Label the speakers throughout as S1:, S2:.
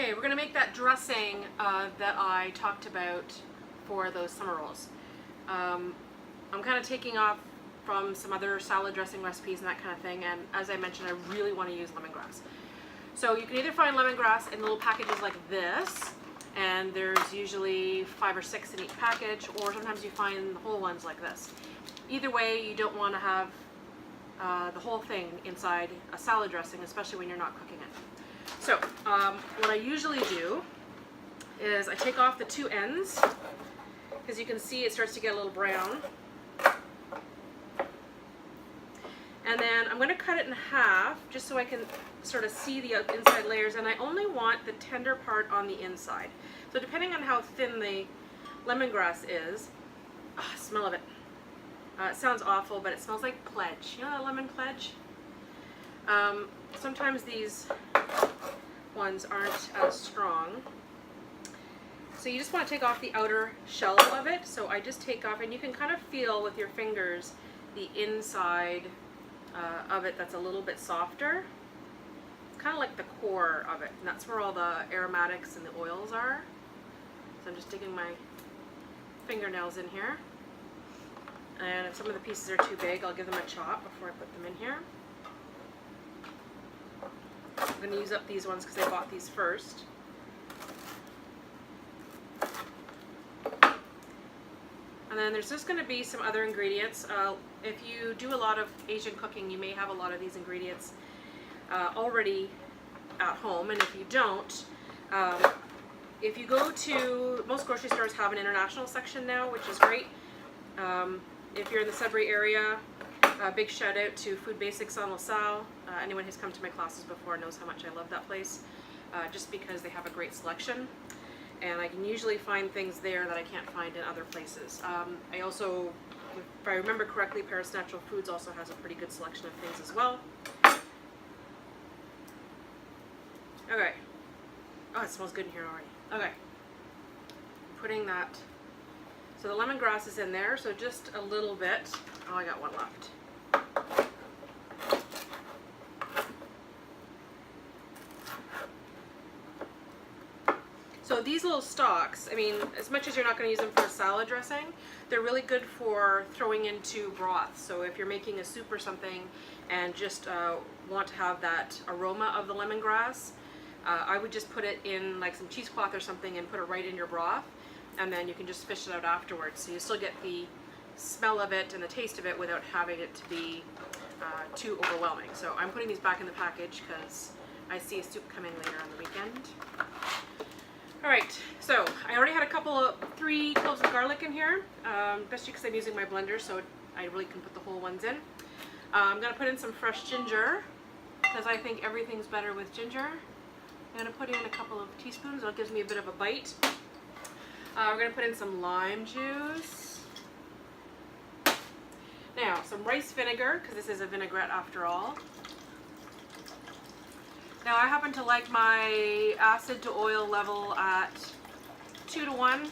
S1: Okay, we're gonna make that dressing that I talked about for those summer rolls. I'm kind of taking off from some other salad dressing recipes and that kind of thing, and as I mentioned, I really want to use lemongrass. So you can either find lemongrass in little packages like this, and there's usually 5 or 6 in each package, or sometimes you find whole ones like this. Either way, you don't want to have the whole thing inside a salad dressing, especially when you're not cooking it. So what I usually do is I take off the two ends, because you can see it starts to get a little brown. And then I'm going to cut it in half just so I can sort of see the inside layers, and I only want the tender part on the inside. So depending on how thin the lemongrass is, smell of it. It sounds awful, but it smells like pledge. You know that lemon pledge? Sometimes these ones aren't as strong. So you just want to take off the outer shell of it. So I just take off, and you can kind of feel with your fingers the inside of it that's a little bit softer. It's kind of like the core of it, and that's where all the aromatics and the oils are. So I'm just digging my fingernails in here. And if some of the pieces are too big, I'll give them a chop before I put them in here. I'm going to use up these ones because I bought these first. And then there's just going to be some other ingredients. If you do a lot of Asian cooking, you may have a lot of these ingredients already at home. And if you don't, if you go to, most grocery stores have an international section now, which is great. If you're in the Sudbury area, a big shout out to Food Basics on LaSalle. Anyone who's come to my classes before knows how much I love that place, just because they have a great selection. And I can usually find things there that I can't find in other places. I also, if I remember correctly, Paris Natural Foods also has a pretty good selection of things as well. Okay. Oh, it smells good in here already. Okay. Putting that. So the lemongrass is in there, so just a little bit. Oh, I got one left. So these little stalks, I mean, as much as you're not going to use them for salad dressing, they're really good for throwing into broth. So if you're making a soup or something and just want to have that aroma of the lemongrass, I would just put it in like some cheesecloth or something and put it right in your broth, and then you can just fish it out afterwards. So you still get the smell of it and the taste of it without having it to be too overwhelming. So I'm putting these back in the package because I see a soup coming later on the weekend. Alright, so I already had 3 cloves of garlic in here, especially because I'm using my blender, so I really can put the whole ones in. I'm going to put in some fresh ginger, because I think everything's better with ginger. I'm going to put in a couple of teaspoons, that gives me a bit of a bite. We're going to put in some lime juice. Now, some rice vinegar, because this is a vinaigrette after all. Now I happen to like my acid to oil level at 2 to 1.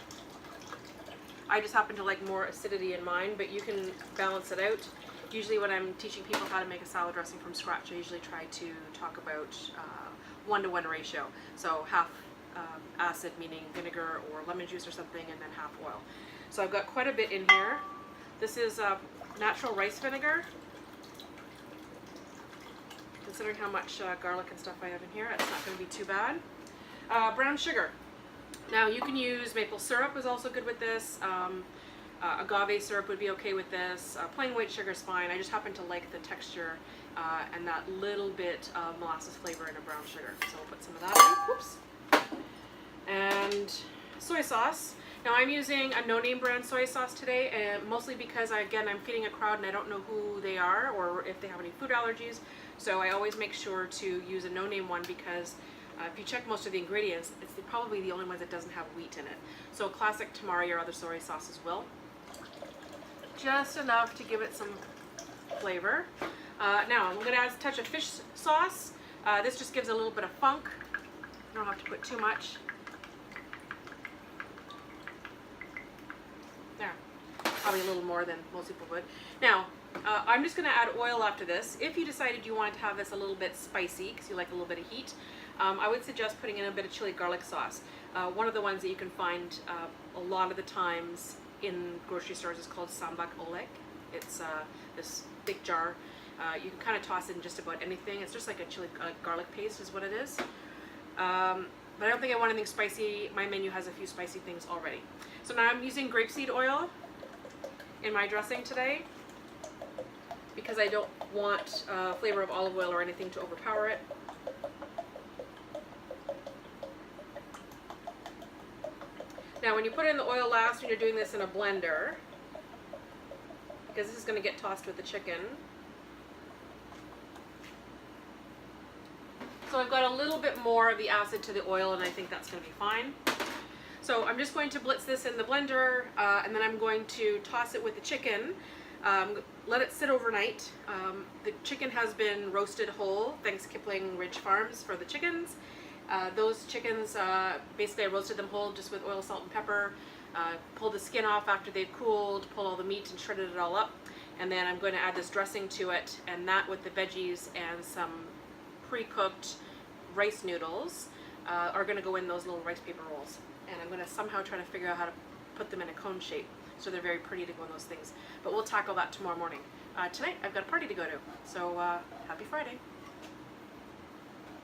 S1: I just happen to like more acidity in mine, but you can balance it out. Usually when I'm teaching people how to make a salad dressing from scratch, I usually try to talk about 1-to-1 ratio. So half acid, meaning vinegar or lemon juice or something, and then half oil. So I've got quite a bit in here. This is natural rice vinegar. Considering how much garlic and stuff I have in here, it's not going to be too bad. Brown sugar. Now you can use maple syrup is also good with this. Agave syrup would be okay with this. Plain white sugar is fine. I just happen to like the texture and that little bit of molasses flavor in a brown sugar. So we'll put some of that in. Whoops. And soy sauce. Now I'm using a no-name brand soy sauce today, mostly because again I'm feeding a crowd and I don't know who they are or if they have any food allergies. So I always make sure to use a no-name one, because if you check most of the ingredients, it's probably the only one that doesn't have wheat in it. So classic tamari or other soy sauces will. Just enough to give it some flavor. Now I'm going to add a touch of fish sauce. This just gives a little bit of funk. You don't have to put too much. There. Probably a little more than most people would. Now, I'm just going to add oil after this. If you decided you wanted to have this a little bit spicy, because you like a little bit of heat, I would suggest putting in a bit of chili garlic sauce. One of the ones that you can find a lot of the times in grocery stores is called sambak olek. It's this big jar. You can kind of toss it in just about anything. It's just like a chili garlic paste is what it is. But I don't think I want anything spicy. My menu has a few spicy things already. So now I'm using grapeseed oil in my dressing today because I don't want flavor of olive oil or anything to overpower it. Now when you put in the oil last, when you're doing this in a blender, because this is going to get tossed with the chicken. So I've got a little bit more of the acid to the oil, and I think that's going to be fine. So I'm just going to blitz this in the blender, and then I'm going to toss it with the chicken. Let it sit overnight. The chicken has been roasted whole, thanks Kipling Ridge Farms for the chickens. Those chickens, basically I roasted them whole just with oil, salt, and pepper. Pulled the skin off after they've cooled, pulled all the meat and shredded it all up. And then I'm going to add this dressing to it, and that with the veggies and some pre-cooked rice noodles are going to go in those little rice paper rolls. And I'm going to somehow try to figure out how to put them in a cone shape so they're very pretty to go in those things. But we'll tackle that tomorrow morning. Tonight I've got a party to go to, so happy Friday.